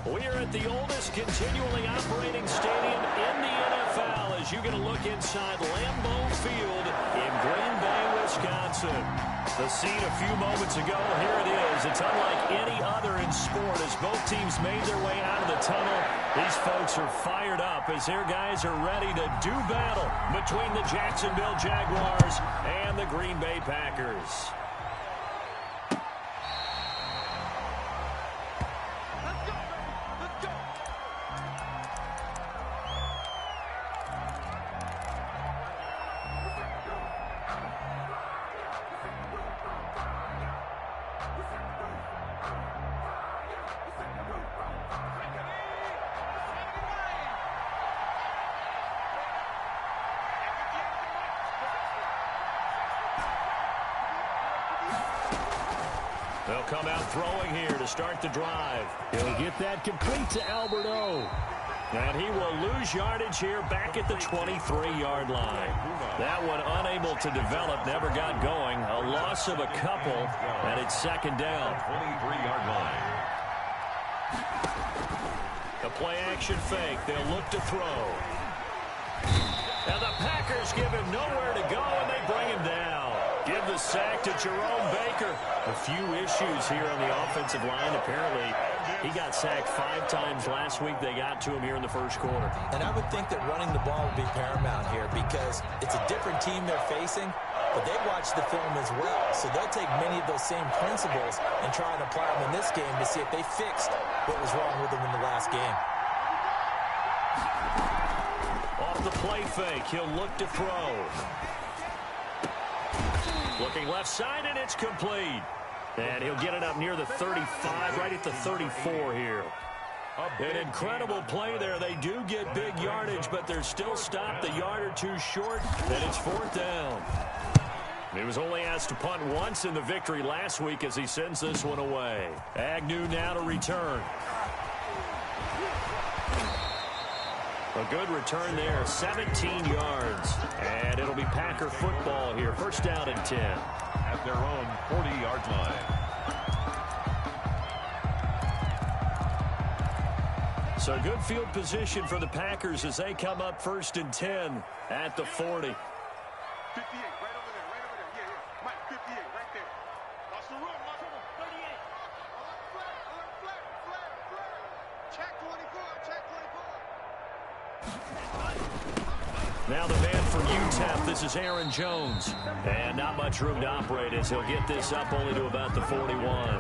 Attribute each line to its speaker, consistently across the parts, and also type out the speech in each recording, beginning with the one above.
Speaker 1: We are at the oldest continually operating stadium in the NFL as you get a look inside Lambeau Field in Green Bay, Wisconsin. The scene a few moments ago, here it is. It's unlike any other in sport as both teams made their way out of the tunnel. These folks are fired up as their guys are ready to do battle between the Jacksonville Jaguars and the Green Bay Packers. They'll come out throwing here to start the drive. He'll get that complete to Alberto. And he will lose yardage here back at the 23-yard line. That one unable to develop, never got going. A loss of a couple, and it's second down.
Speaker 2: 23-yard line.
Speaker 1: The play-action fake. They'll look to throw. And the Packers give him nowhere to go, and they bring him down. Give the sack to Jerome Baker. A few issues here on the offensive line. Apparently, he got sacked 5 times last week. They got to him here in the first quarter.
Speaker 3: And I would think that running the ball would be paramount here because it's a different team they're facing, but they watch the film as well. So they'll take many of those same principles and try and apply them in this game to see if they fixed what was wrong with them in the last game.
Speaker 1: Off the play fake, he'll look to throw. Looking left side, and it's complete. And he'll get it up near the 35, right at the 34 here. An incredible play there. They do get big yardage, but they're still stopped a yard or two short, and it's 4th down. He was only asked to punt once in the victory last week as he sends this one away. Agnew now to return. A good return there, 17 yards. And it'll be Packer football here. First down and 10.
Speaker 2: At their own 40-yard line.
Speaker 1: So good field position for the Packers as they come up 1st and 10 at the 40.
Speaker 4: 58, right over there, yeah. Mike, 58, right there. Watch the run, 38. Flat. Check 24, check 24.
Speaker 1: Now the man from UTEP, this is Aaron Jones. And not much room to operate as he'll get this up only to about the 41.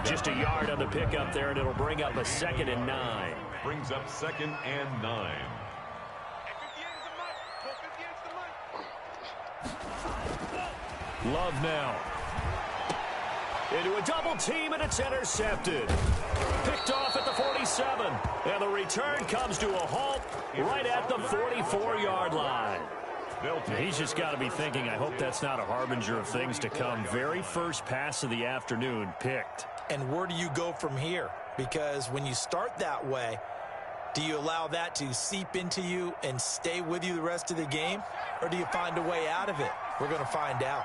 Speaker 1: Just a yard on the pickup there, and it'll bring up a 2nd and 9.
Speaker 2: Brings up 2nd and 9.
Speaker 1: Love now. Into a double team, and it's intercepted. Picked off at the 47. And the return comes to a halt right at the 44-yard line. He's just got to be thinking, I hope that's not a harbinger of things to come. Very first pass of the afternoon picked.
Speaker 3: And where do you go from here? Because when you start that way, do you allow that to seep into you and stay with you the rest of the game? Or do you find a way out of it? We're going to find out.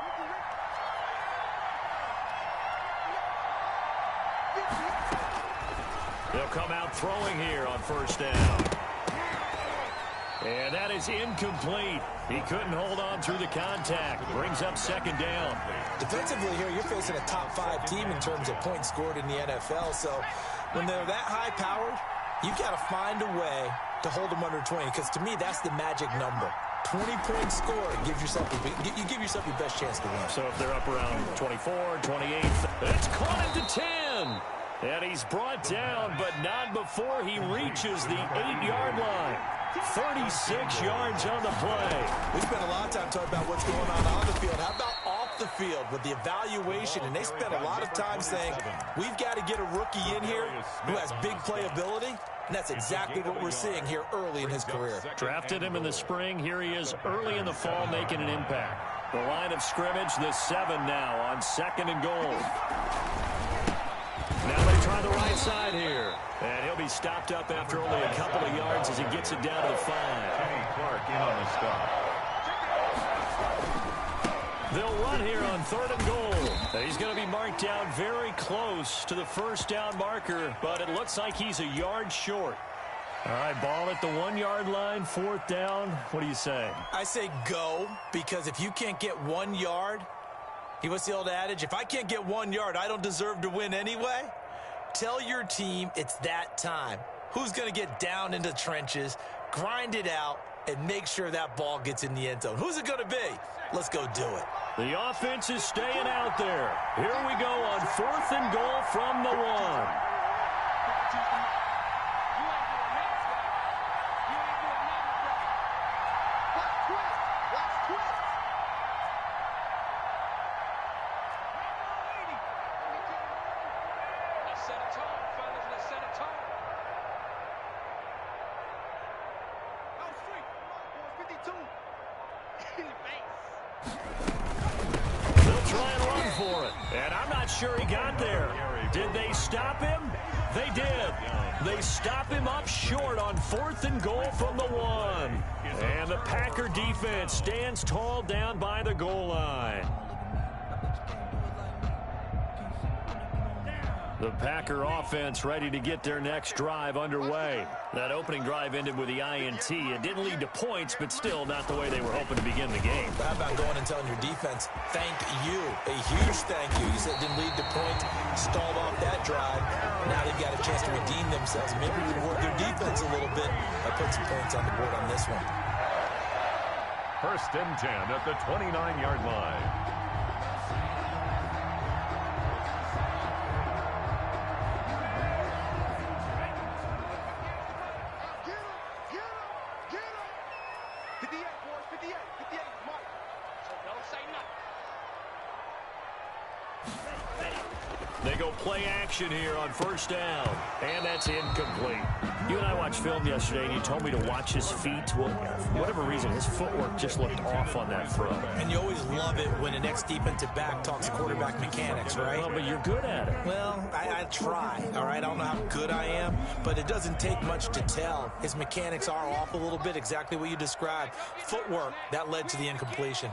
Speaker 1: They'll come out throwing here on 1st down. And that is incomplete. He couldn't hold on through the contact. Brings up 2nd down.
Speaker 3: Defensively here, you're facing a top 5 team in terms of points scored in the NFL. So when they're that high-powered, you've got to find a way to hold them under 20. Because to me, that's the magic number. 20-point score gives yourself you give yourself your best chance to win.
Speaker 1: So if they're up around 24, 28, it's caught into 10. And he's brought down, but not before he reaches the 8-yard line. 36 yards on the play.
Speaker 3: We spent a lot of time talking about what's going on the field. How about off the field with the evaluation? And they spent a lot of time saying, we've got to get a rookie in here who has big playability. And that's exactly what we're seeing here early in his career.
Speaker 1: Drafted him in the spring. Here he is early in the fall making an impact. The line of scrimmage, the 7 now on 2nd and goal. Now they try the right side here. And he'll be stopped up after only a couple of yards as he gets it down to the 5.
Speaker 2: Kenny Clark in on the stop.
Speaker 1: They'll run here on 3rd and goal. He's going to be marked down very close to the first down marker, but it looks like he's a yard short. All right, ball at the 1-yard line, 4th down. What do you say?
Speaker 3: I say go, because if you can't get 1 yard, what's the old adage? If I can't get 1 yard, I don't deserve to win anyway. Tell your team it's that time. Who's going to get down into the trenches, grind it out, and make sure that ball gets in the end zone? Who's it going to be? Let's go do it.
Speaker 1: The offense is staying out there. Here we go on 4th and goal from the 1. Sure he got there. Did they stop him? They did. They stop him up short on 4th and goal from the 1. And the Packer defense stands tall down by the goal line. The Packer offense ready to get their next drive underway. That opening drive ended with the INT. It didn't lead to points, but still not the way they were hoping to begin the game.
Speaker 3: How about going and telling your defense, thank you, a huge thank you. You said it didn't lead to points, stalled off that drive. Now they've got a chance to redeem themselves, maybe reward their defense a little bit by putting some points on the board on this one.
Speaker 2: 1st and 10 at the 29-yard line.
Speaker 1: They go play action here on 1st down, and that's incomplete. You and I watched film yesterday, and you told me to watch his feet. Well, for whatever reason, his footwork just looked off on that throw.
Speaker 3: And you always love it when an ex-defensive back talks quarterback mechanics, right?
Speaker 1: Well, but you're good at it.
Speaker 3: Well, I try, all right? I don't know how good I am, but it doesn't take much to tell. His mechanics are off a little bit, exactly what you described. Footwork, that led to the incompletion.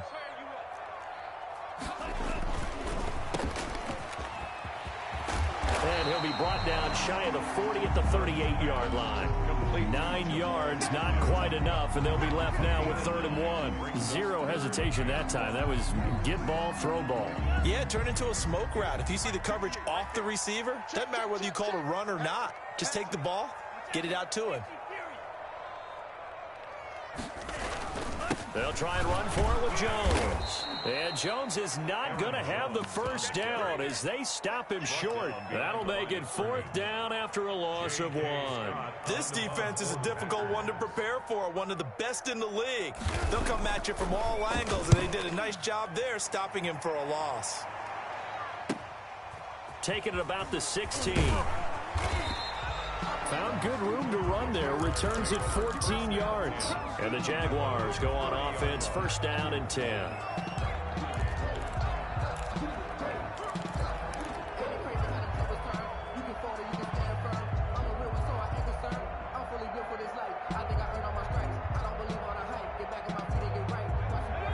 Speaker 1: And he'll be brought down shy of the 40 at the 38-yard line. 9 yards, not quite enough, and they'll be left now with 3rd and 1. Zero hesitation that time. That was get ball, throw ball.
Speaker 3: Yeah, turn into a smoke route. If you see the coverage off the receiver, doesn't matter whether you call it a run or not. Just take the ball, get it out to him.
Speaker 1: They'll try and run for it with Jones. And Jones is not going to have the first down as they stop him short. That'll make it 4th down after a loss of 1.
Speaker 3: This defense is a difficult one to prepare for, one of the best in the league. They'll come at you from all angles, and they did a nice job there stopping him for a loss.
Speaker 1: Taking it about the 16. Found good room to run there. Returns it 14 yards. And the Jaguars go on offense, 1st down and 10.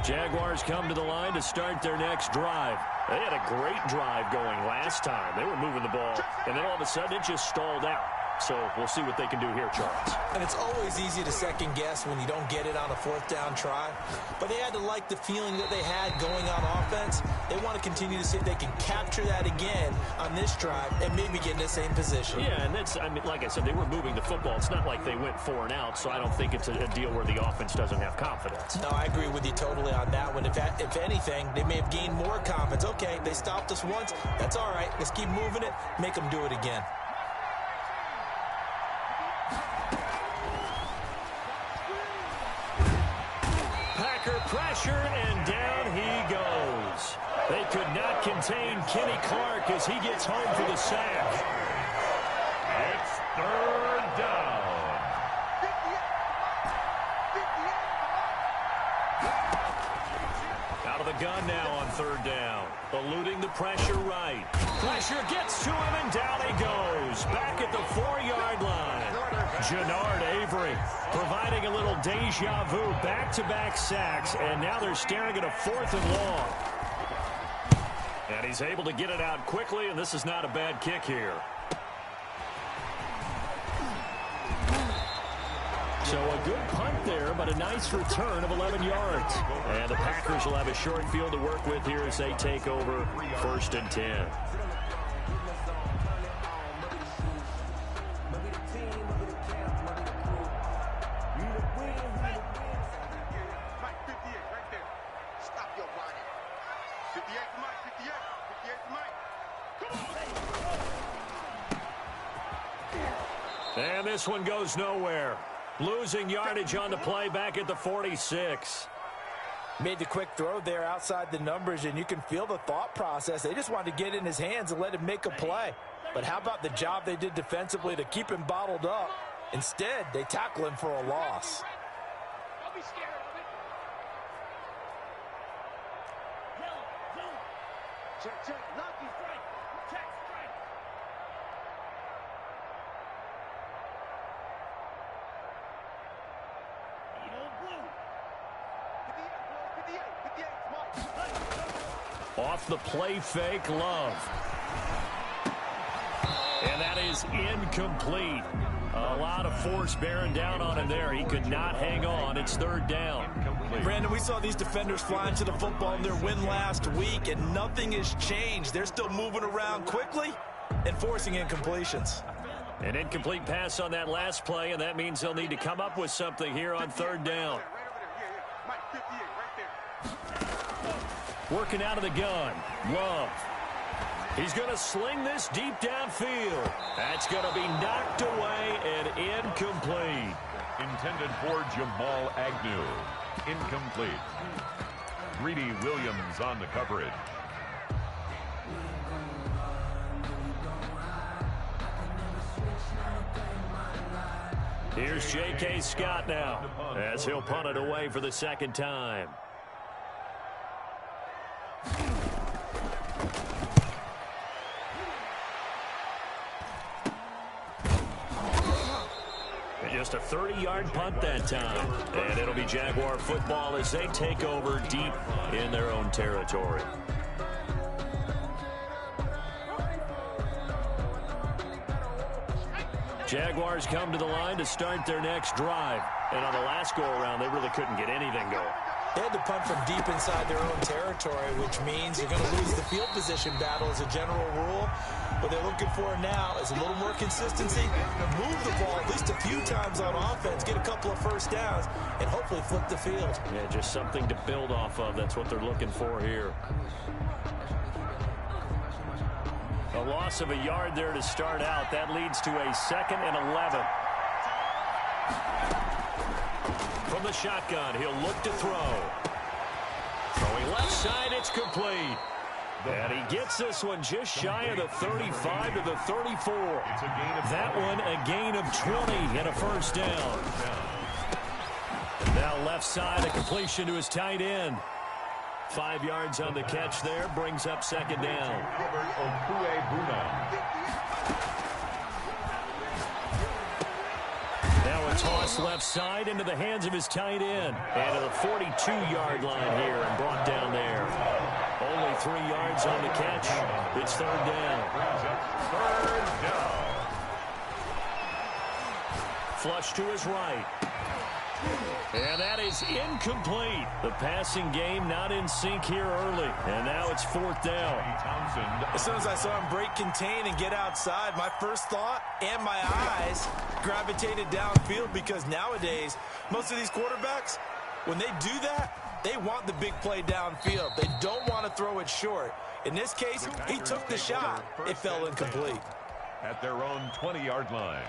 Speaker 1: Jaguars come to the line to start their next drive. They had a great drive going last time. They were moving the ball, and then all of a sudden it just stalled out. So we'll see what they can do here, Charles.
Speaker 3: And it's always easy to second guess when you don't get it on a 4th down try. But they had to like the feeling that they had going on offense. They want to continue to see if they can capture that again on this drive and maybe get in the same position.
Speaker 1: Yeah, and that's, I mean, like I said, they were moving the football. It's not like they went 4 and out, so I don't think it's a deal where the offense doesn't have confidence.
Speaker 3: No, I agree with you totally on that one. If anything, they may have gained more confidence. Okay, they stopped us once. That's all right. Let's keep moving it. Make them do it again.
Speaker 1: Pressure, and down he goes. They could not contain Kenny Clark as he gets home for the sack.
Speaker 2: It's 3rd down.
Speaker 1: Out of the gun now on 3rd down. Eluding the pressure right. Pressure gets to him, and down he goes. Back at the 4-yard line. Jannard Avery providing a little deja vu, back-to-back sacks, and now they're staring at a 4th and long. And he's able to get it out quickly, and this is not a bad kick here. So a good punt there, but a nice return of 11 yards. And the Packers will have a short field to work with here as they take over 1st and 10. And this one goes nowhere. Losing yardage on the play back at the 46.
Speaker 3: Made the quick throw there outside the numbers, and you can feel the thought process. They just wanted to get in his hands and let him make a play. But how about the job they did defensively to keep him bottled up? Instead, they tackle him for a loss.
Speaker 4: Don't be scared of it. Check. Lucky strike. Check strike.
Speaker 1: Off the play fake, Love. And that is incomplete. A lot of force bearing down on him there. He could not hang on. It's 3rd down.
Speaker 3: Brandon, we saw these defenders flying to the football in their win last week, and nothing has changed. They're still moving around quickly and forcing incompletions.
Speaker 1: An incomplete pass on that last play, and that means they'll need to come up with something here on 3rd down. Working out of the gun, Love. He's going to sling this deep downfield. That's going to be knocked away and incomplete.
Speaker 2: Intended for Jamal Agnew. Incomplete. Greedy Williams on the coverage.
Speaker 1: Here's J.K. Scott now as he'll punt it away for the 2nd time. Just a 30-yard punt that time. And it'll be Jaguar football as they take over deep in their own territory. Jaguars come to the line to start their next drive. And on the last go-around, they really couldn't get anything going.
Speaker 3: They had to punt from deep inside their own territory, which means you're going to lose the field position battle as a general rule. What they're looking for now is a little more consistency, move the ball at least a few times on offense, get a couple of first downs, and hopefully flip the field.
Speaker 1: Yeah, just something to build off of. That's what they're looking for here. A loss of a yard there to start out. That leads to a 2nd and 11. From the shotgun, he'll look to throw. Throwing left side, it's complete. And he gets this one just shy of the 35 to the 34. That one a gain of 20 and a 1st down. Now left side, a completion to his tight end. 5 yards on the catch there, brings up 2nd down. Now a toss left side into the hands of his tight end. And to the 42-yard line here and brought down there. Only 3 yards on the catch. It's 3rd down.
Speaker 2: 3rd down.
Speaker 1: Flush to his right. And that is incomplete. The passing game not in sync here early. And now it's 4th down.
Speaker 3: As soon as I saw him break contain and get outside, my first thought and my eyes gravitated downfield, because nowadays, most of these quarterbacks, when they do that, they want the big play downfield. They don't want to throw it short. In this case, he took the shot. It fell incomplete.
Speaker 2: At their own 20-yard line.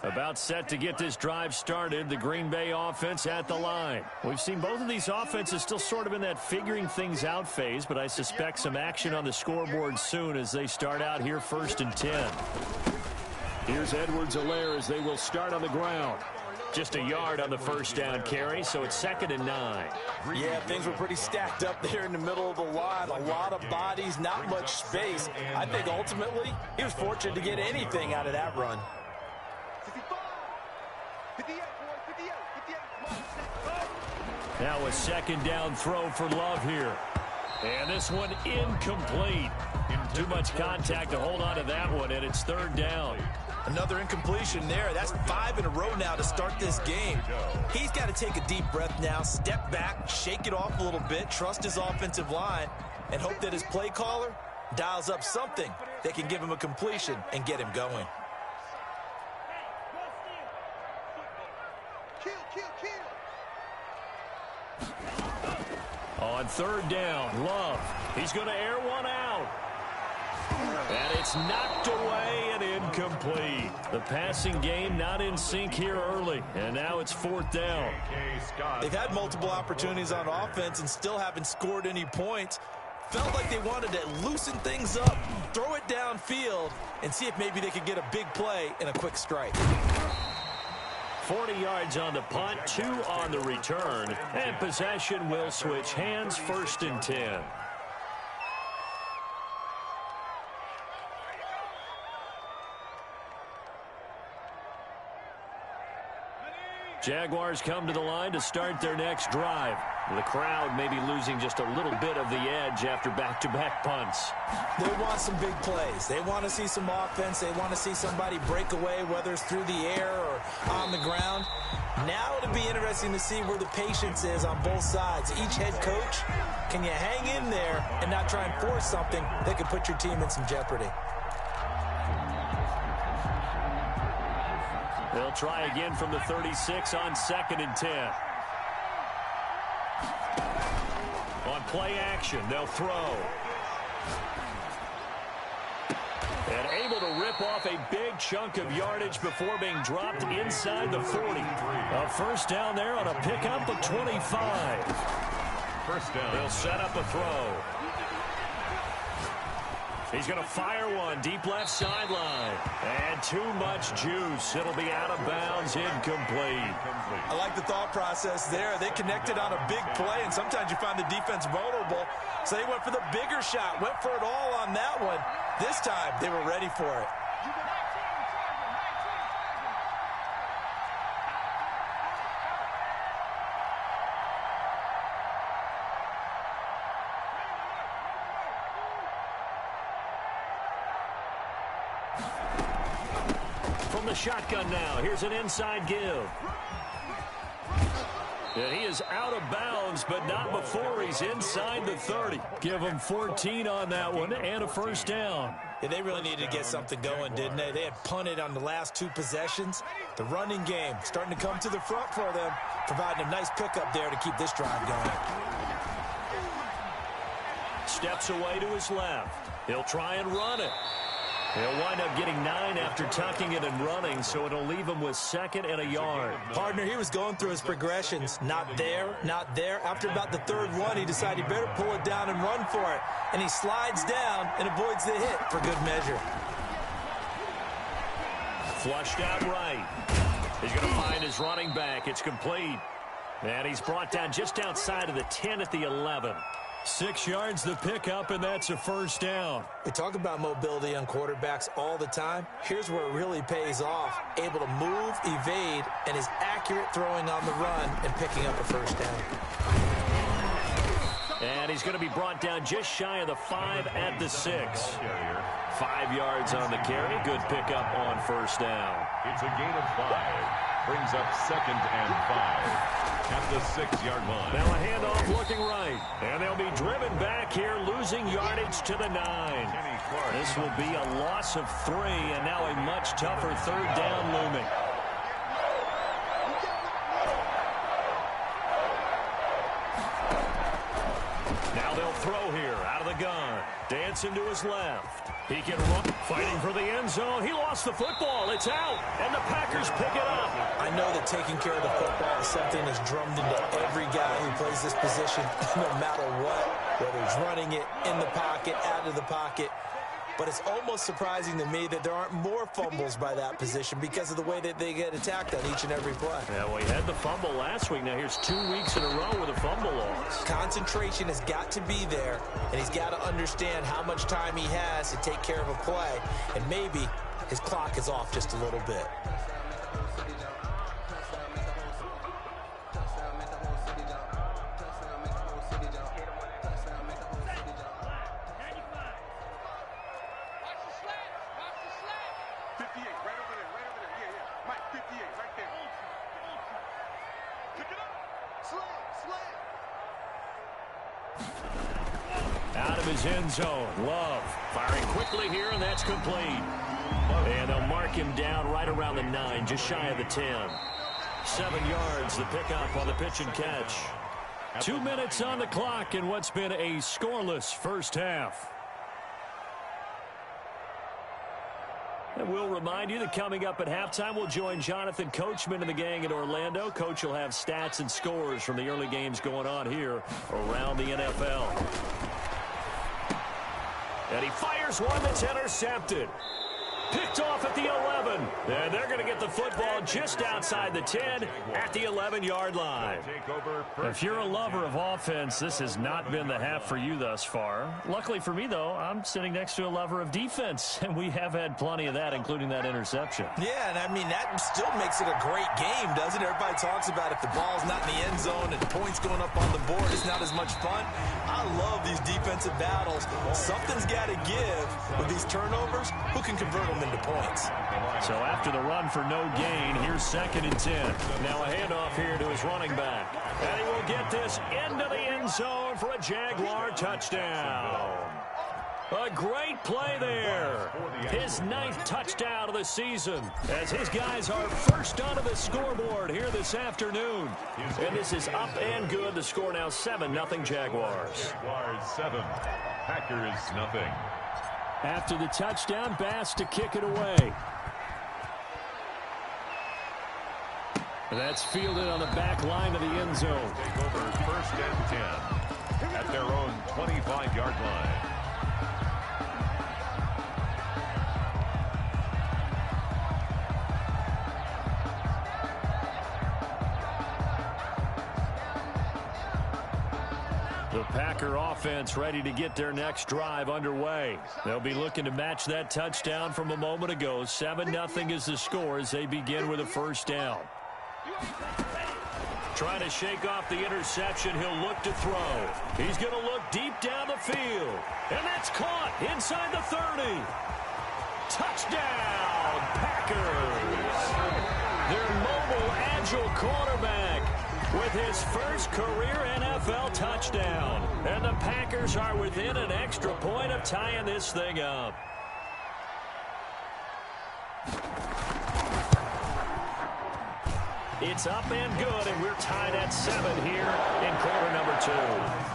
Speaker 1: About set to get this drive started, the Green Bay offense at the line. We've seen both of these offenses still sort of in that figuring things out phase, but I suspect some action on the scoreboard soon as they start out here 1st and 10. Here's Edwards-Helaire as they will start on the ground. Just a yard on the first down carry, so it's 2nd and 9.
Speaker 3: Yeah, things were pretty stacked up there in the middle of the line. A lot of bodies, not much space. I think ultimately he was fortunate to get anything out of that run.
Speaker 4: 55, 58, boy, 58, 58.
Speaker 1: Now a 2nd down throw for Love here. And this one incomplete. Too much contact to hold on to that one, and it's 3rd down.
Speaker 3: Another incompletion there. That's 5 in a row now to start this game. He's got to take a deep breath now, step back, shake it off a little bit, trust his offensive line, and hope that his play caller dials up something that can give him a completion and get him going.
Speaker 1: On 3rd down, Love. He's going to air one out. And it's knocked away and incomplete. The passing game not in sync here early. And now it's 4th down.
Speaker 3: They've had multiple opportunities on offense and still haven't scored any points. Felt like they wanted to loosen things up, throw it downfield, and see if maybe they could get a big play and a quick strike.
Speaker 1: 40 yards on the punt, 2 on the return. And possession will switch hands, 1st and 10. Jaguars come to the line to start their next drive. The crowd may be losing just a little bit of the edge after back-to-back punts.
Speaker 3: They want some big plays. They want to see some offense. They want to see somebody break away, whether it's through the air or on the ground. Now it'll be interesting to see where the patience is on both sides. Each head coach, can you hang in there and not try and force something that could put your team in some jeopardy?
Speaker 1: They'll try again from the 36 on 2nd and 10. On play action, they'll throw. And able to rip off a big chunk of yardage before being dropped inside the 40. A 1st down there on a pickup of 25.
Speaker 2: 1st down.
Speaker 1: They'll set up a throw. He's going to fire one deep left sideline. And too much juice. It'll be out of bounds, incomplete.
Speaker 3: I like the thought process there. They connected on a big play, and sometimes you find the defense vulnerable. So they went for the bigger shot, went for it all on that one. This time, they were ready for it.
Speaker 1: From the shotgun now, here's an inside give. And he is out of bounds, but not before he's inside the 30. Give him 14 on that one and a 1st down.
Speaker 3: Yeah, they really needed to get something going, didn't they? They had punted on the last 2 possessions. The running game starting to come to the front for them, providing a nice pickup there to keep this drive going.
Speaker 1: Steps away to his left. He'll try and run it. He'll wind up getting 9 after tucking it and running, so it'll leave him with 2nd and a yard.
Speaker 3: Partner, he was going through his progressions. Not there, not there. After about the 3rd one, he decided he better pull it down and run for it. And he slides down and avoids the hit for good measure.
Speaker 1: Flushed out right. He's going to find his running back. It's complete. And he's brought down just outside of the 10 at the 11. 6 yards the pickup, and that's a 1st down.
Speaker 3: We talk about mobility on quarterbacks all the time. Here's where it really pays off. Able to move, evade, and is accurate throwing on the run and picking up a 1st down.
Speaker 1: And he's going to be brought down just shy of the 5 at the 6. 5 yards on the carry. Good pickup on 1st down.
Speaker 2: It's a gain of 5. Brings up 2nd and 5 at the 6-yard line.
Speaker 1: Now a handoff looking right. And they'll be driven back here, losing yardage to the 9. This will be a loss of 3, and now a much tougher 3rd down looming. Now they'll throw here out of the gun. Dancing to his left. He can run, fighting for the end zone. He lost the football. It's out, and the Packers pick it up.
Speaker 3: I know that taking care of the football is something that's drummed into every guy who plays this position, no matter what, whether he's running it in the pocket, out of the pocket. but it's almost surprising to me that there aren't more fumbles by that position because of the way that they get attacked on each and every play.
Speaker 1: Yeah, well, he had the fumble last week. Now here's 2 weeks in a row with a fumble loss.
Speaker 3: Concentration has got to be there, and he's got to understand how much time he has to take care of a play, and maybe his clock is off just a little bit.
Speaker 1: Out of his end zone, Love firing quickly here, and that's complete. And they'll mark him down right around the 9, just shy of the 10. 7 yards, the pickup on the pitch and catch. 2 minutes on the clock in what's been a scoreless first half. And we'll remind you that coming up at halftime, we'll join Jonathan Coachman and the gang in Orlando. Coach will have stats and scores from the early games going on here around the NFL. And he fires one that's intercepted. Picked off at the 11. And they're going to get the football just outside the 10 at the 11-yard line. If you're a lover of offense, this has not been the half for you thus far. Luckily for me, though, I'm sitting next to a lover of defense, and we have had plenty of that, including that interception.
Speaker 3: Yeah, and I mean, that still makes it a great game, doesn't it? Everybody talks about if the ball's not in the end zone and points going up on the board, it's not as much fun. I love these defensive battles. Something's got to give with these turnovers. Who can convert them into points?
Speaker 1: So after the run for no gain, here's 2nd and 10. Now a handoff here to his running back. And he will get this into the end zone for a Jaguar touchdown. A great play there. His 9th touchdown of the season as his guys are first onto the scoreboard here this afternoon. And this is up and good. The score now 7-0 Jaguars.
Speaker 2: Jaguars 7, Packers nothing.
Speaker 1: After the touchdown, Bass to kick it away. That's fielded on the back line of the end zone.
Speaker 2: Take over 1st and 10 at their own 25-yard line.
Speaker 1: The Packer offense ready to get their next drive underway. They'll be looking to match that touchdown from a moment ago. 7-0 is the score as they begin with a first down. Trying to shake off the interception. He'll look to throw. He's going to look deep down the field. And that's caught inside the 30. Touchdown, Packers. Their mobile, agile quarterback with his first career NFL touchdown. And the Packers are within an extra point of tying this thing up. It's up and good, and we're tied at 7 here in quarter number 2.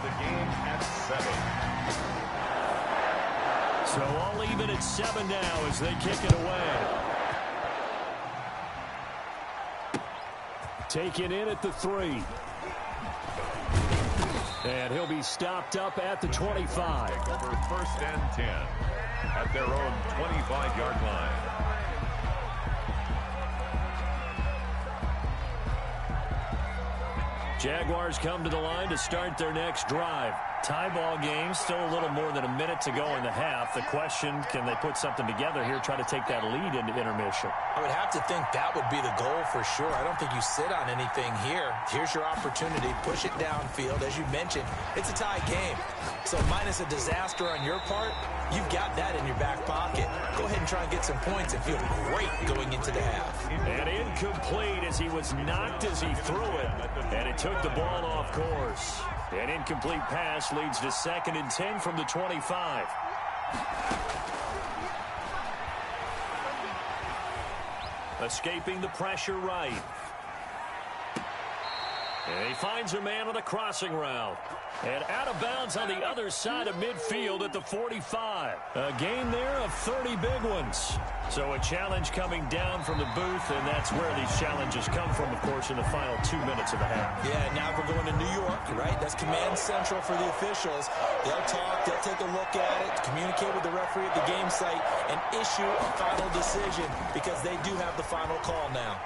Speaker 2: The game at 7.
Speaker 1: So all even at 7 now as they kick it away. Taken in at the 3. And he'll be stopped up at the 25.
Speaker 2: Over 1st and 10 at their own 25-yard line.
Speaker 1: Jaguars come to the line to start their next drive. Tie ball game, still a little more than a minute to go in the half. The question, can they put something together here, try to take that lead into intermission?
Speaker 3: I would have to think that would be the goal for sure. I don't think you sit on anything here. Here's your opportunity. Push it downfield. As you mentioned, it's a tie game. So minus a disaster on your part, you've got that in your back pocket. Go ahead and try and get some points and feel great going into the half.
Speaker 1: And incomplete as he was knocked as he threw it. And it took the ball off course. An incomplete pass leads to 2nd and 10 from the 25. Escaping the pressure right. And he finds a man on the crossing route. And out of bounds on the other side of midfield at the 45. A gain there of 30 big ones. So a challenge coming down from the booth, and that's where these challenges come from, of course, in the final 2 minutes of the half.
Speaker 3: Yeah, now we're going to New York, right? That's command central for the officials. They'll talk, they'll take a look at it, communicate with the referee at the game site, and issue a final decision because they do have the final call now.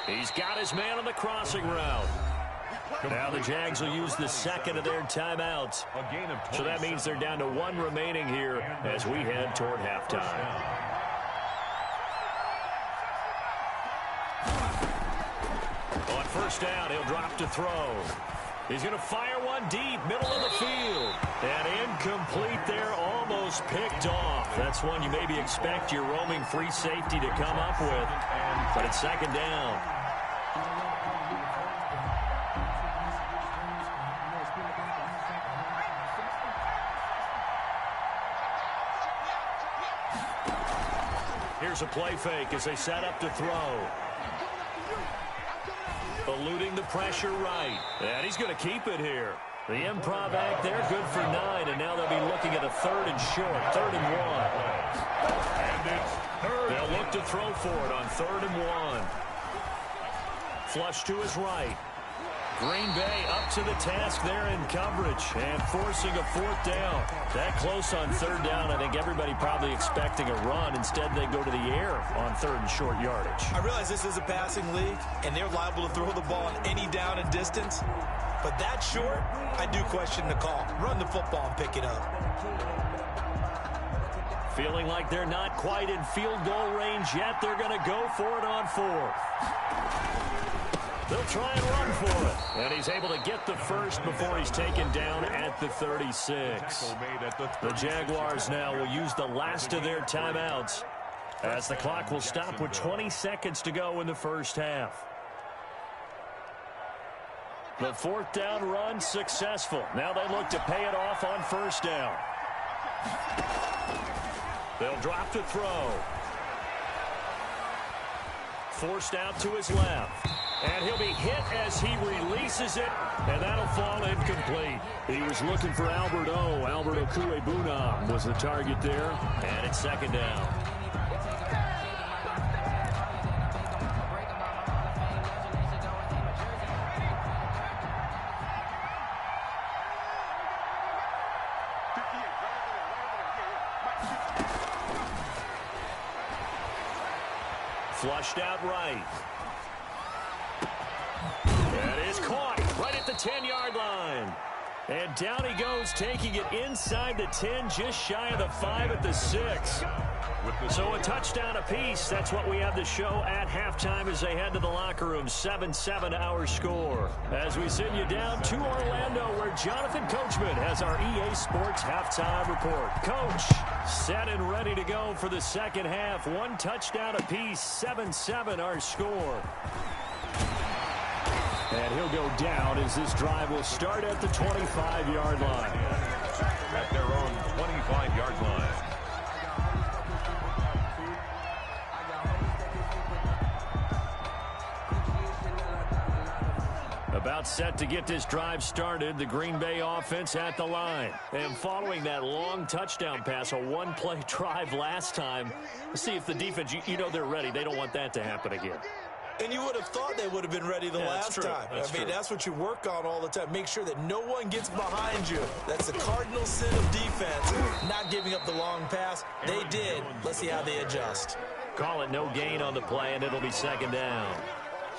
Speaker 1: He's got his man on the crossing route. Now the Jags will use the second of their timeouts. So that means they're down to 1 remaining here as we head toward halftime. On first down, he'll drop to throw. He's going to fire one deep, middle of the field. And incomplete there, almost picked off. That's one you maybe expect your roaming free safety to come up with. But it's second down. Here's a play fake as they set up to throw. Eluding the pressure right. And he's going to keep it here. The improv act there, good for 9. And now they'll be looking at a 3rd and short, 3rd and 1.
Speaker 2: And it's third.
Speaker 1: They'll look to throw for it on 3rd and 1. Flush to his right. Green Bay up to the task there in coverage and forcing a 4th down. That close on 3rd down, I think everybody probably expecting a run. Instead, they go to the air on 3rd and short yardage.
Speaker 3: I realize this is a passing league, and they're liable to throw the ball on any down and distance. But that short, I do question the call. Run the football and pick it up.
Speaker 1: Feeling like they're not quite in field goal range yet. They're going to go for it on 4th. They'll try and run for it. And he's able to get the first before he's taken down at the 36. The Jaguars now will use the last of their timeouts as the clock will stop with 20 seconds to go in the first half. The 4th down run successful. Now they look to pay it off on 1st down. They'll drop to throw. Forced out to his left. And he'll be hit as he releases it, and that'll fall incomplete. He was looking for Albert O. Albert Okuebunam was the target there, and it's second down. Flushed out right. That is caught right at the 10-yard line. And down he goes, taking it inside the 10, just shy of the 5 at the 6. So a touchdown apiece. That's what we have to show at halftime as they head to the locker room. 7-7 our score. As we send you down to Orlando, where Jonathan Coachman has our EA Sports halftime report. Coach, set and ready to go for the second half. 1 touchdown apiece. 7-7 our score. And he'll go down as this drive will start at the 25-yard line.
Speaker 2: At their own 25-yard line.
Speaker 1: About set to get this drive started, the Green Bay offense at the line. And following that long touchdown pass, a 1-play drive last time, let's see if the defense, you know they're ready. They don't want that to happen again.
Speaker 3: And you would have thought they would have been ready the last time. That's what you work on all the time. Make sure that no one gets behind you. That's the cardinal sin of defense, not giving up the long pass. They did. Let's see how they adjust.
Speaker 1: Call it no gain on the play, and it'll be second down.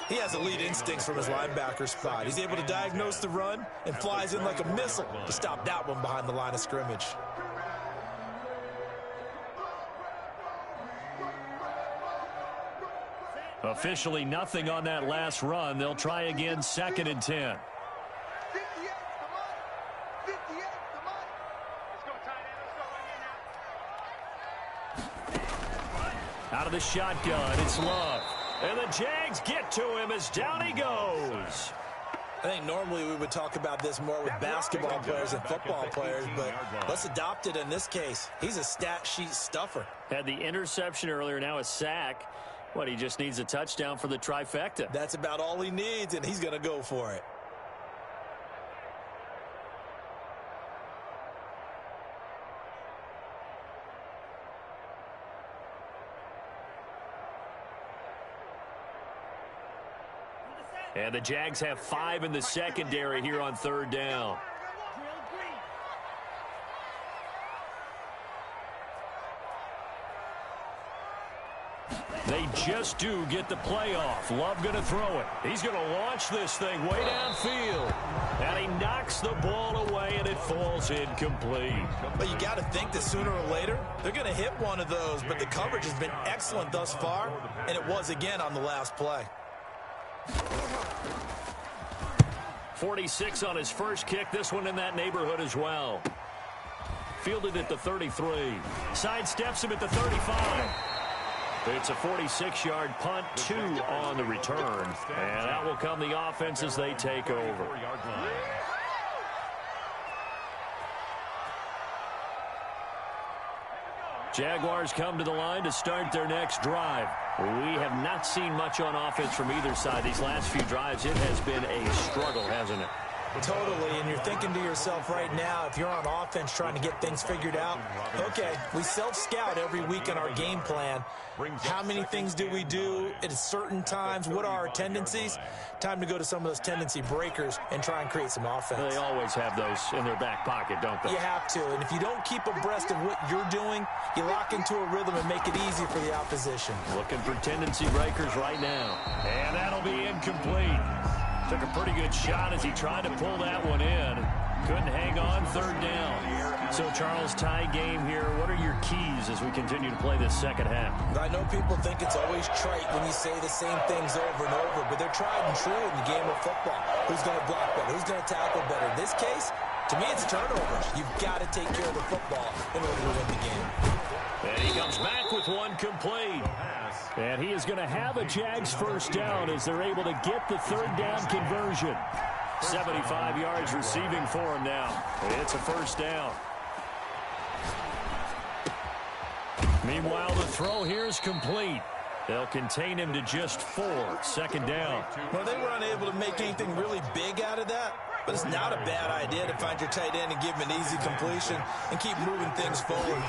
Speaker 3: He has elite instincts from his linebacker spot. He's able to diagnose the run and flies in like a missile to stop that one behind the line of scrimmage.
Speaker 1: Officially nothing on that last run. They'll try again, 2nd and 10. Out of the shotgun, it's Love. And the Jags get to him as down he goes.
Speaker 3: I think normally we would talk about this more with basketball players and football players, but let's adopt it in this case. He's a stat sheet stuffer.
Speaker 1: Had the interception earlier, now a sack. What, he just needs a touchdown for the trifecta.
Speaker 3: That's about all he needs, and he's going to go for it.
Speaker 1: And the Jags have 5 in the secondary here on 3rd down. They just do get the play off. Love going to throw it. He's going to launch this thing way downfield. And he knocks the ball away, and it falls incomplete.
Speaker 3: But you got to think that sooner or later, they're going to hit one of those. But the coverage has been excellent thus far, and it was again on the last play.
Speaker 1: 46 on his first kick. This one in that neighborhood as well. Fielded at the 33. Sidesteps him at the 35. It's a 46-yard punt, 2 on the return. And out will come the offense as they take over. Jaguars come to the line to start their next drive. We have not seen much on offense from either side. These last few drives, it has been a struggle, hasn't it?
Speaker 3: Totally, and you're thinking to yourself right now, if you're on offense trying to get things figured out, okay, we self-scout every week in our game plan. How many things do we do at certain times? What are our tendencies? Time to go to some of those tendency breakers and try and create some offense.
Speaker 1: They always have those in their back pocket, don't they?
Speaker 3: You have to, and if you don't keep abreast of what you're doing, you lock into a rhythm and make it easy for the opposition.
Speaker 1: Looking for tendency breakers right now. And that'll be incomplete. Took a pretty good shot as he tried to pull that one in. Couldn't hang on, 3rd down. So, Charles, tie game here. What are your keys as we continue to play this second half?
Speaker 3: I know people think it's always trite when you say the same things over and over, but they're tried and true in the game of football. Who's going to block better? Who's going to tackle better? In this case, to me, it's turnovers. You've got to take care of the football in order to win the game.
Speaker 1: And he comes back with one complete. And he is going to have a Jags first down as they're able to get the 3rd down conversion. 75 yards receiving for him now. It's a first down. Meanwhile, the throw here is complete. They'll contain him to just 4. 2nd down.
Speaker 3: Well, they were unable to make anything really big out of that, but it's not a bad idea to find your tight end and give him an easy completion and keep moving things forward.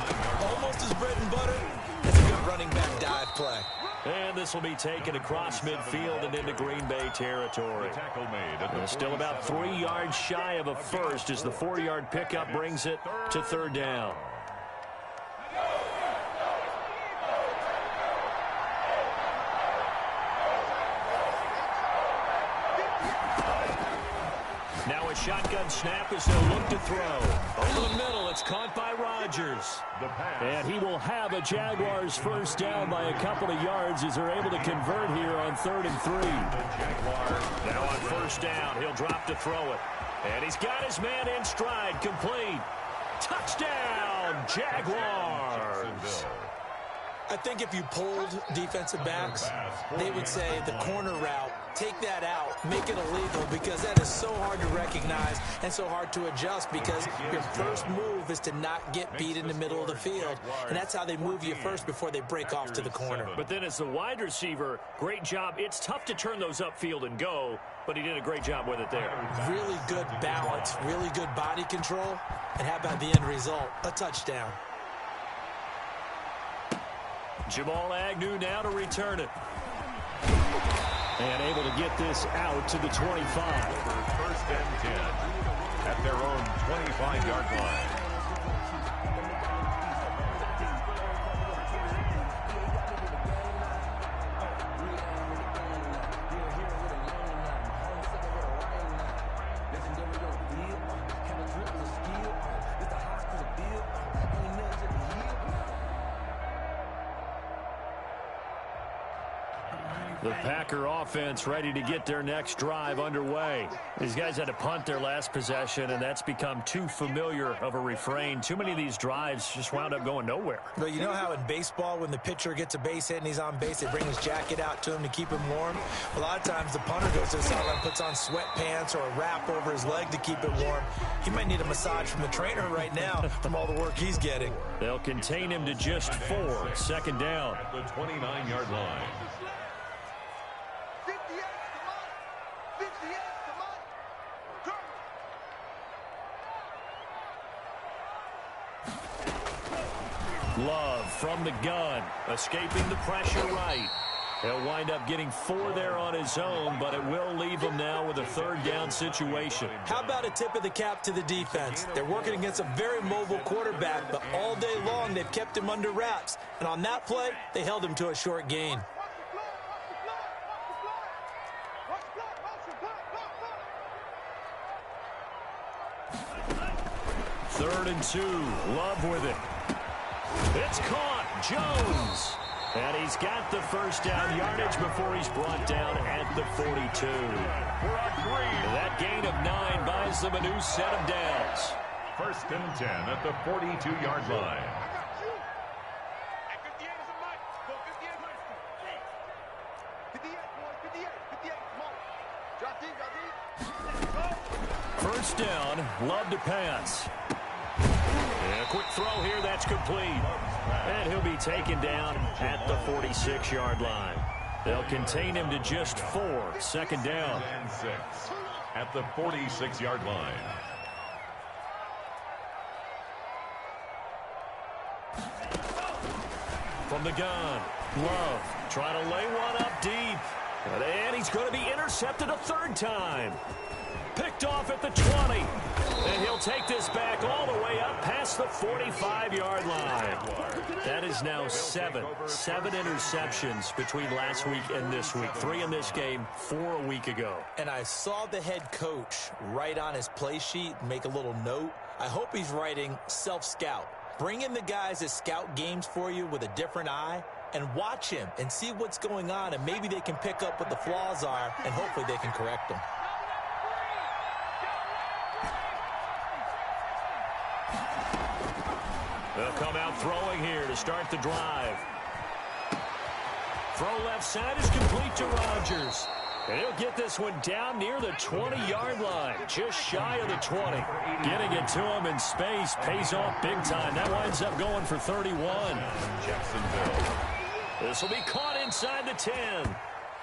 Speaker 3: Almost as bread and butter as a good running back dive play.
Speaker 1: And this will be taken across midfield and into Green Bay territory. Still about 3 yards shy of a first as the 4-yard pickup brings it to 3rd down. Now a shotgun snap as they'll look to throw. Over the middle, it's caught by Rodgers. And he will have a Jaguars first down by a couple of yards as they're able to convert here on 3rd and 3. Now on first down, he'll drop to throw it. And he's got his man in stride, complete. Touchdown, Jaguars.
Speaker 3: I think if you polled defensive backs, they would say the corner route, take that out, make it illegal, because that is so hard to recognize and so hard to adjust because your first move is to not get beat in the middle of the field. And that's how they move you first before they break off to the corner.
Speaker 1: But then as the wide receiver, great job. It's tough to turn those upfield and go, but he did a great job with it there.
Speaker 3: Really good balance, really good body control. And how about the end result? A touchdown.
Speaker 1: Jamal Agnew now to return it. And able to get this out to the 25.
Speaker 2: First and 10 at their own 25-yard line.
Speaker 1: The Packer offense ready to get their next drive underway. These guys had to punt their last possession, and that's become too familiar of a refrain. Too many of these drives just wound up going nowhere.
Speaker 3: But you know how in baseball, when the pitcher gets a base hit and he's on base, they bring his jacket out to him to keep him warm? A lot of times the punter goes to the sideline, puts on sweatpants or a wrap over his leg to keep it warm. He might need a massage from the trainer right now from all the work he's getting.
Speaker 1: They'll contain him to just 4. Second down.
Speaker 2: At the 29-yard line.
Speaker 1: Love from the gun, escaping the pressure right. He'll wind up getting 4 there on his own, but it will leave him now with a third down situation.
Speaker 3: How about a tip of the cap to the defense? They're working against a very mobile quarterback, but all day long they've kept him under wraps. And on that play, they held him to a short gain.
Speaker 1: Third and 2. Love with it. It's caught. Jones. And he's got the first down yardage before he's brought down at the 42. That gain of 9 buys them a new set of downs.
Speaker 2: First and 10 at the 42-yard line.
Speaker 1: First down, Love to pass. And a quick throw here, that's complete. And he'll be taken down at the 46-yard line. They'll contain him to just 4. Second down.
Speaker 2: And 6 at the 46-yard line.
Speaker 1: From the gun, Love trying to lay one up deep. And he's going to be intercepted a third time. Picked off at the 20. And he'll take this back all the way up past the 45-yard line. That is now 7 interceptions between last week and this week. 3 in this game, 4 a week ago.
Speaker 3: And I saw the head coach write on his play sheet, make a little note. I hope he's writing self-scout. Bring in the guys that scout games for you with a different eye and watch him and see what's going on, and maybe they can pick up what the flaws are, and hopefully they can correct them.
Speaker 1: They'll come out throwing here to start the drive. Throw left side is complete to Rodgers. And he'll get this one down near the 20-yard line, just shy of the 20. Getting it to him in space pays off big time. That winds up going for 31.
Speaker 2: Jacksonville.
Speaker 1: This will be caught inside the 10.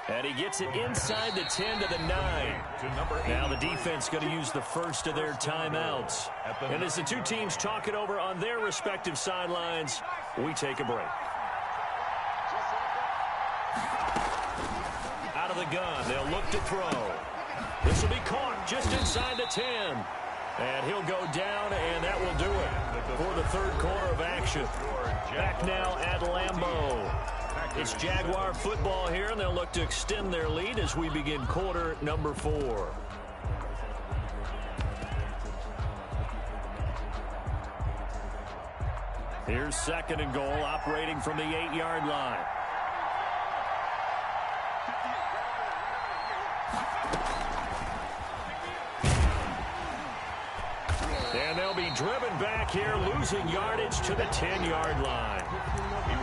Speaker 1: And he gets it inside the 10 to the 9. Now the defense going to use the first of their timeouts. And as the two teams talk it over on their respective sidelines, we take a break. Out of the gun, they'll look to throw. This will be caught just inside the 10. And he'll go down, and that will do it for the third quarter of action. Back now at Lambeau. It's Jaguar football here, and they'll look to extend their lead as we begin quarter number 4. Here's second and goal, operating from the 8-yard line. And they'll be driven back here, losing yardage to the 10-yard line.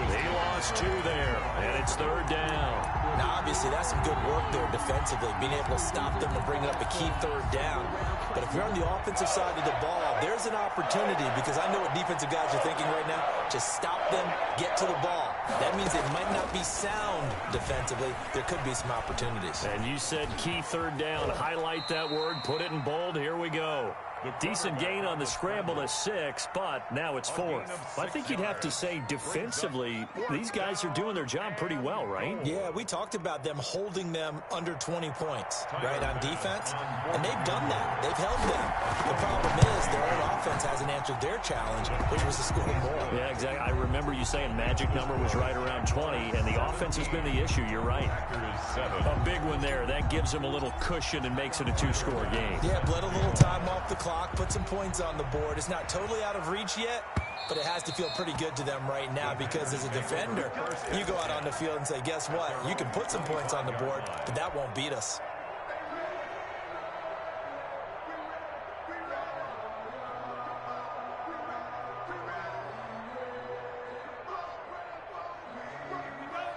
Speaker 1: They lost 2 there, and it's third down.
Speaker 3: Now, obviously, that's some good work there defensively, being able to stop them and bring up a key third down. But if you're on the offensive side of the ball, there's an opportunity, because I know what defensive guys are thinking right now. Just stop them, get to the ball. That means they might not be sound defensively. There could be some opportunities.
Speaker 1: And you said key third down. Highlight that word, put it in bold. Here we go. Decent gain on the scramble to 6, but now it's 4th. I think you'd have to say defensively, these guys are doing their job pretty well, right?
Speaker 3: Yeah, we talked about them holding them under 20 points, right, on defense, and they've done that. They've held them. The problem is their own offense hasn't answered their challenge, which was to score more.
Speaker 1: Yeah, exactly. I remember you saying magic number was right around 20, and the offense has been the issue. You're right. A big one there. That gives them a little cushion and makes it a 2-score game.
Speaker 3: Yeah, bled a little time off the clock, put some points on the board. It's not totally out of reach yet, but it has to feel pretty good to them right now because as a defender, you go out on the field and say, guess what? You can put some points on the board, but that won't beat us.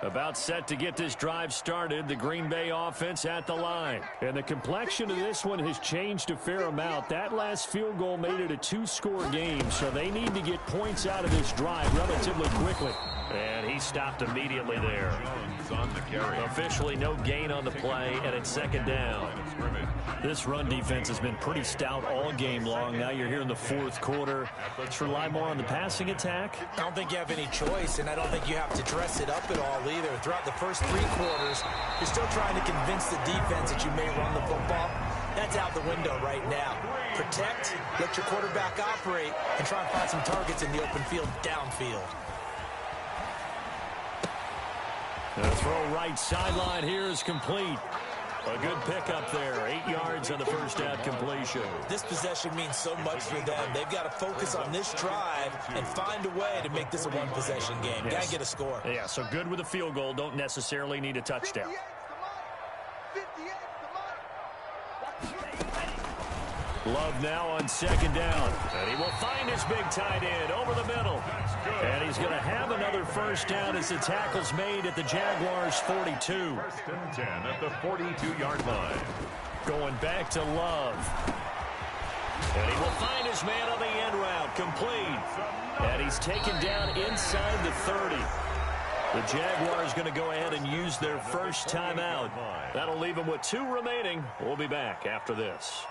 Speaker 1: About set to get this drive started, the Green Bay offense at the line. And the complexion of this one has changed a fair amount. That last field goal made it a two-score game, so they need to get points out of this drive relatively quickly. And he stopped immediately there.
Speaker 2: On the carry.
Speaker 1: Officially no gain on the play, and it's second down. This run defense has been pretty stout all game long. Now you're here in the fourth quarter. Let's rely more on the passing attack.
Speaker 3: I don't think you have any choice, and I don't think you have to dress it up at all either. Throughout the first three quarters, you're still trying to convince the defense that you may run the football. That's out the window right now. Protect, let your quarterback operate, and try and find some targets in the open field downfield.
Speaker 1: The throw right sideline here is complete. A good pickup there. 8 yards on the first down completion.
Speaker 3: This possession means so much for them. They've got to focus on this drive and find a way to make this a one-possession game.
Speaker 1: Yes.
Speaker 3: Got to get a score.
Speaker 1: Yeah, so good with a field goal. Don't necessarily need a touchdown. Love now on second down. And he will find his big tight end over the middle. And he's going to have another first down as the tackle's made at the Jaguars' 42.
Speaker 2: First and 10 at the 42-yard line.
Speaker 1: Going back to Love. And he will find his man on the end route. Complete. And he's taken down inside the 30. The Jaguars going to go ahead and use their first timeout. That'll leave them with 2 remaining. We'll be back after this.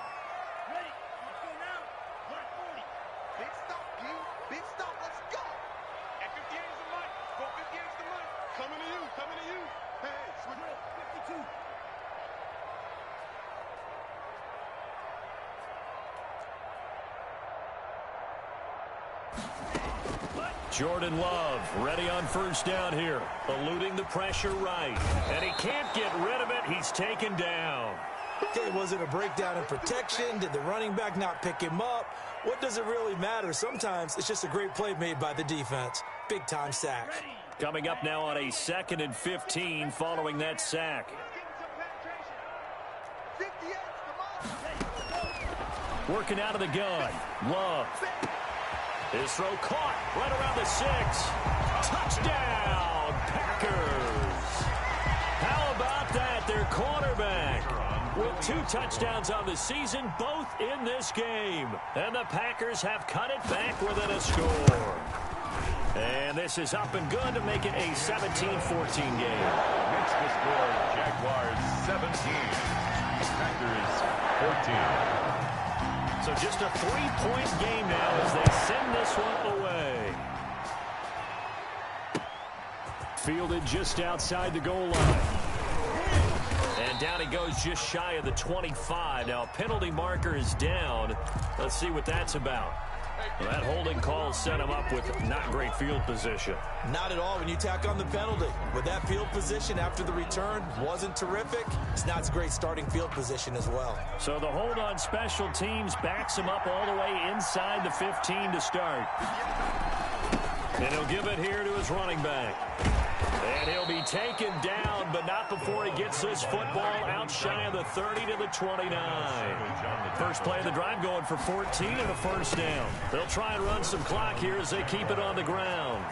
Speaker 1: Jordan Love ready on first down here. Eluding the pressure right. And he can't get rid of it. He's taken down.
Speaker 3: Okay, was it a breakdown in protection? Did the running back not pick him up? What does it really matter? Sometimes it's just a great play made by the defense. Big-time sack.
Speaker 1: Coming up now on a 2nd and 15 following that sack. Working out of the gun. Love. His throw caught right around the 6. Touchdown, Packers. How about that? Their quarterback with 2 touchdowns on the season, both in this game. And the Packers have cut it back within a score. And this is up and good to make it a 17-14 game.
Speaker 2: Makes the score Jaguars 17. Packers 14.
Speaker 1: So just a 3-point game now as they send this one away. Fielded just outside the goal line. And down he goes just shy of the 25. Now a penalty marker is down. Let's see what that's about. Well, that holding call set him up with not great field position.
Speaker 3: Not at all when you tack on the penalty. With that field position after the return wasn't terrific. It's not a great starting field position as well.
Speaker 1: So the hold on special teams backs him up all the way inside the 15 to start. And he'll give it here to his running back. And he'll be taken down, but not before he gets this football out shy of the 30 to the 29. First play of the drive going for 14 and a first down. They'll try and run some clock here as they keep it on the ground.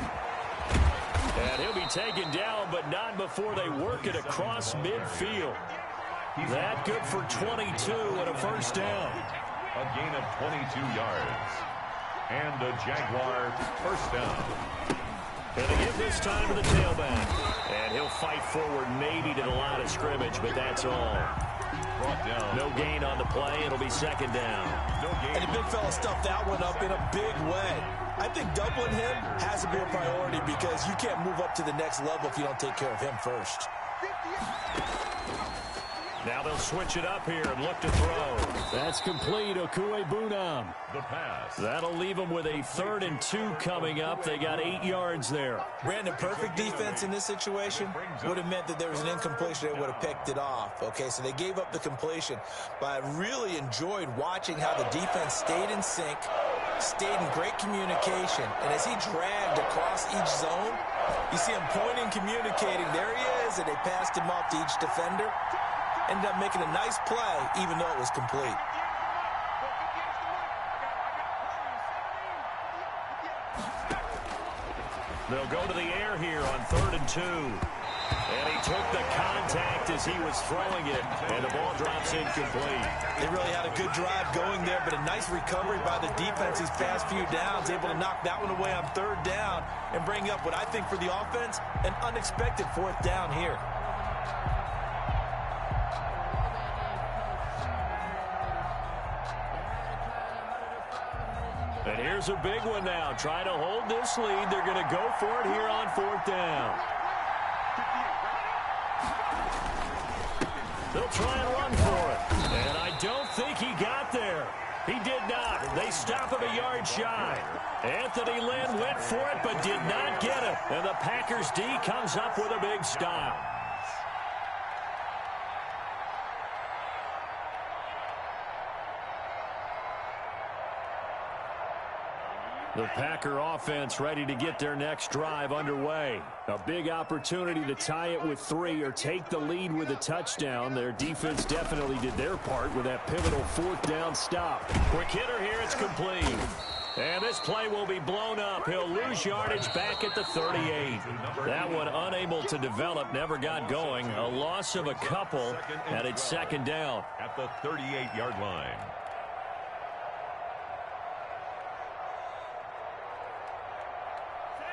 Speaker 1: And he'll be taken down, but not before they work it across midfield. That good for 22 and a first down.
Speaker 2: A gain of 22 yards. And a Jaguar first down.
Speaker 1: And they give this time to the tailback. And he'll fight forward maybe to the line of scrimmage, but that's all.
Speaker 2: Brought down.
Speaker 1: No gain on the play. It'll be second down.
Speaker 2: No gain.
Speaker 3: And the big fella stuffed that one up in a big way. I think doubling him has to be a priority because you can't move up to the next level if you don't take care of him first.
Speaker 1: Now they'll switch it up here and look to throw. That's complete. Okuebunam.
Speaker 2: The pass.
Speaker 1: That'll leave them with a 3rd and 2 coming up. They got 8 yards there.
Speaker 3: Brandon, perfect defense in this situation would have meant that there was an incompletion. They would have picked it off. Okay, so they gave up the completion. But I really enjoyed watching how the defense stayed in sync, stayed in great communication. And as he dragged across each zone, you see him pointing, communicating. There he is, and they passed him off to each defender. Ended up making a nice play, even though it was complete.
Speaker 1: They'll go to the air here on 3rd and 2. And he took the contact as he was throwing it, and the ball drops incomplete.
Speaker 3: They really had a good drive going there, but a nice recovery by the defense these past few downs, able to knock that one away on 3rd down and bring up what I think for the offense, an unexpected 4th down here.
Speaker 1: And here's a big one now. Trying to hold this lead. They're going to go for it here on 4th down. They'll try and run for it. And I don't think he got there. He did not. They stop him a yard shy. Anthony Lynn went for it but did not get it. And the Packers D comes up with a big stop. The Packer offense ready to get their next drive underway. A big opportunity to tie it with 3 or take the lead with a touchdown. Their defense definitely did their part with that pivotal 4th down stop. Quick hitter here, it's complete. And this play will be blown up. He'll lose yardage back at the 38. That one unable to develop, never got going. A loss of a couple, and it's 2nd down.
Speaker 2: At the 38-yard line.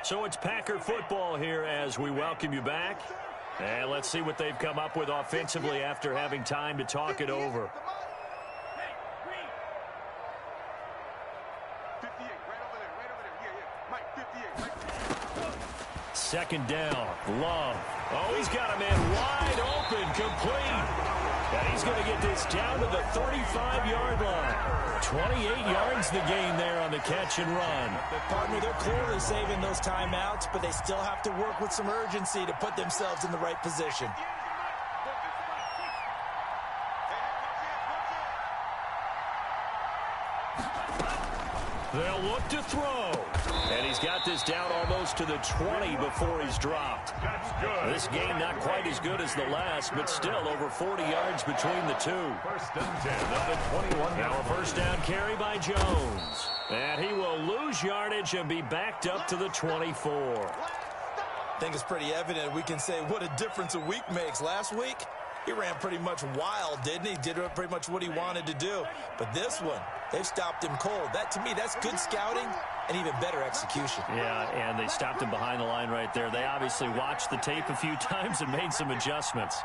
Speaker 1: So it's Packer football here as we welcome you back. And let's see what they've come up with offensively after having time to talk it over.
Speaker 4: 58, right over there. Yeah. Mike, 58.
Speaker 1: 2nd down. Love. Oh, he's got a man wide open, complete. And he's going to get this down to the 35-yard line. 28 yards the gain there on the catch and run.
Speaker 3: Partner, they're clearly saving those timeouts, but they still have to work with some urgency to put themselves in the right position.
Speaker 1: They'll look to throw. And he's got this down almost to the 20 before he's dropped.
Speaker 2: That's good.
Speaker 1: This game not quite as good as the last, but still over 40 yards between the two.
Speaker 2: 1st and 10 at the 21.
Speaker 1: Now a 1st down carry by Jones. And he will lose yardage and be backed up to the 24.
Speaker 3: I think it's pretty evident. We can say what a difference a week makes. Last week, he ran pretty much wild, didn't he? Did pretty much what he wanted to do. But this one, they've stopped him cold. That, to me, that's good scouting and even better execution.
Speaker 1: Yeah, and they stopped him behind the line right there. They obviously watched the tape a few times and made some adjustments.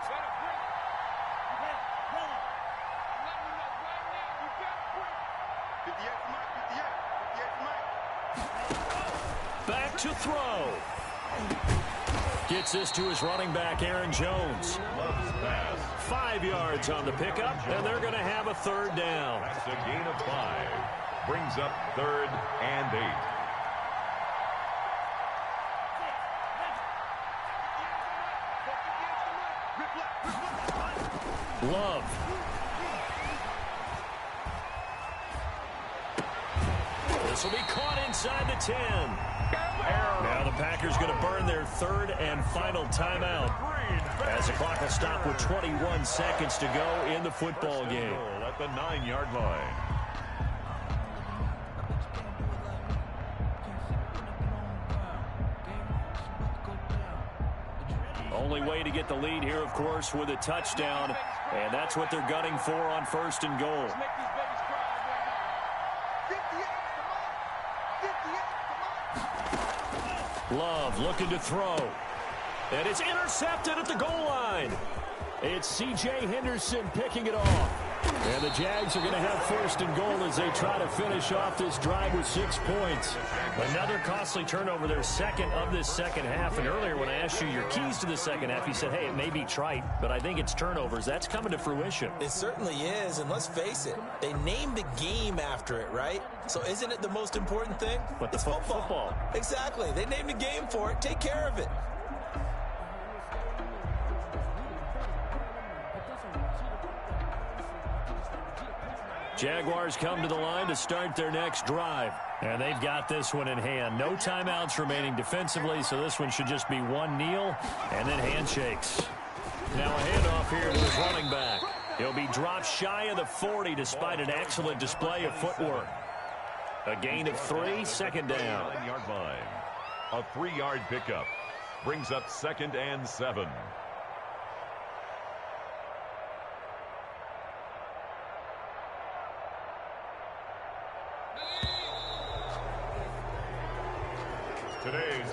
Speaker 1: Back to throw. Gets this to his running back, Aaron Jones. 5 yards on the pickup, and they're going to have a 3rd down.
Speaker 2: That's a gain of 5. Brings up 3rd and 8.
Speaker 1: Love. This will be caught inside the 10. Now the Packers going to burn their 3rd and final timeout as the clock will stop with 21 seconds to go in the football game.
Speaker 2: At the 9-yard line.
Speaker 1: Only way to get the lead here, of course, with a touchdown, and that's what they're gunning for on 1st and goal. Love looking to throw. And it's intercepted at the goal line. It's C.J. Henderson picking it off. And the Jags are going to have 1st and goal as they try to finish off this drive with 6 points. Another costly turnover, their 2nd of this 2nd half. And earlier when I asked you your keys to the 2nd half, you said, hey, it may be trite, but I think it's turnovers. That's coming to fruition.
Speaker 3: It certainly is, and let's face it, they named the game after it, right? So isn't it the most important thing?
Speaker 1: But
Speaker 3: it's
Speaker 1: football.
Speaker 3: Exactly. They named the game for it. Take care of it.
Speaker 1: Jaguars come to the line to start their next drive. And they've got this one in hand. No timeouts remaining defensively, so this one should just be one kneel and then handshakes. Now a handoff here to his running back. He'll be dropped shy of the 40 despite an excellent display of footwork. A gain of 3, second down.
Speaker 2: 9-yard line. A 3-yard pickup. Brings up 2nd and 7.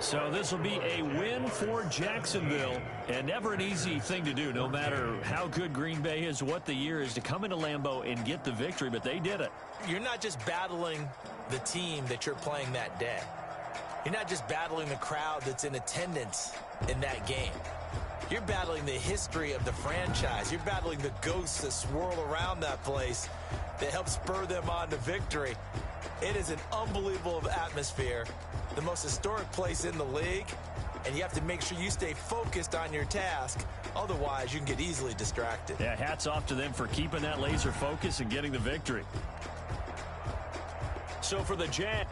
Speaker 1: So this will be a win for Jacksonville, and never an easy thing to do, no matter how good Green Bay is, what the year is, to come into Lambeau and get the victory, but they did it.
Speaker 3: You're not just battling the team that you're playing that day. You're not just battling the crowd that's in attendance in that game. You're battling the history of the franchise. You're battling the ghosts that swirl around that place that help spur them on to victory. It is an unbelievable atmosphere, the most historic place in the league, and you have to make sure you stay focused on your task. Otherwise, you can get easily distracted.
Speaker 1: Yeah, hats off to them for keeping that laser focus and getting the victory. So for the Jags.